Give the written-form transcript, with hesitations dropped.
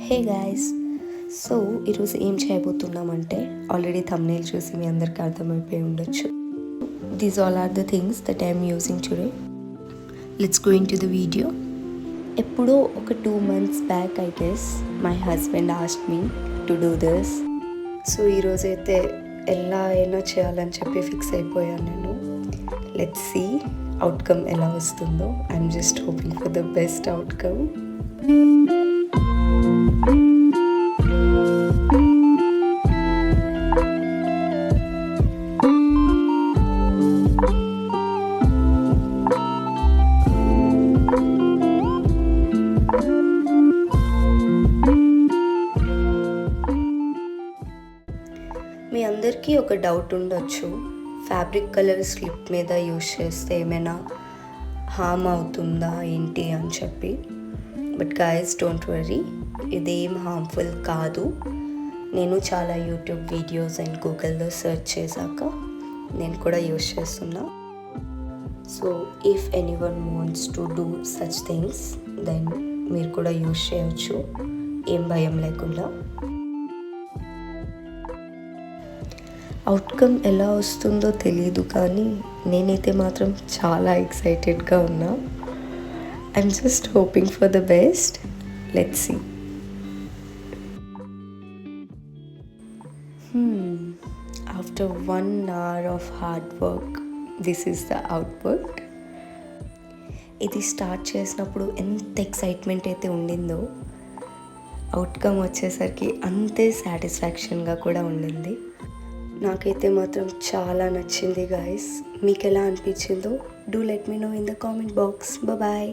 Hey guys, so ఈరోజు ఏం చేయబోతున్నామంటే already thumbnail చూసి మీ అందరికీ అర్థమైపోయి ఉండొచ్చు. These all are the things that I'm using today. Let's go into the video. ఎప్పుడో ఒక 2 months back I guess my husband asked me to do this. So ఈరోజైతే ఎలా అయినా చేయాలని చెప్పి ఫిక్స్ అయిపోయాను నేను. లెట్స్ సీ అవుట్కమ్ ఎలా వస్తుందో. I'm just hoping for the best outcome. మీ అందరికీ ఒక డౌట్ ఉండొచ్చు, ఫ్యాబ్రిక్ కలర్ స్లిప్ మీద యూస్ చేస్తే ఏమైనా హామ్ అవుతుందా ఏంటి అని చెప్పి. బట్ గైస్, డోంట్ వరీ, ఇదేం హార్మ్ఫుల్ కాదు. నేను చాలా యూట్యూబ్ వీడియోస్ అండ్ గూగుల్లో సెర్చ్ చేశాక నేను కూడా యూస్ చేస్తున్నా. So if anyone wants to do such things then మీరు కూడా యూస్ చేయొచ్చు, ఏం భయం లేకుండా. అవుట్కమ్ ఎలా వస్తుందో తెలీదు, కానీ నేనైతే మాత్రం చాలా ఎక్సైటెడ్గా ఉన్నా. I'm just hoping for the best. Let's see. After 1 hour of hard work, this is the output. ఇది స్టార్ట్ చేసినప్పుడు ఎంత ఎక్సైట్మెంట్ అయితే ఉండిందో, అవుట్కమ్ వచ్చేసరికి అంతే సాటిస్ఫాక్షన్గా కూడా ఉండింది. నాకైతే మాత్రం చాలా నచ్చింది గాయస్. మీకు ఎలా అనిపించిందో do let me know in the comment box. Bye.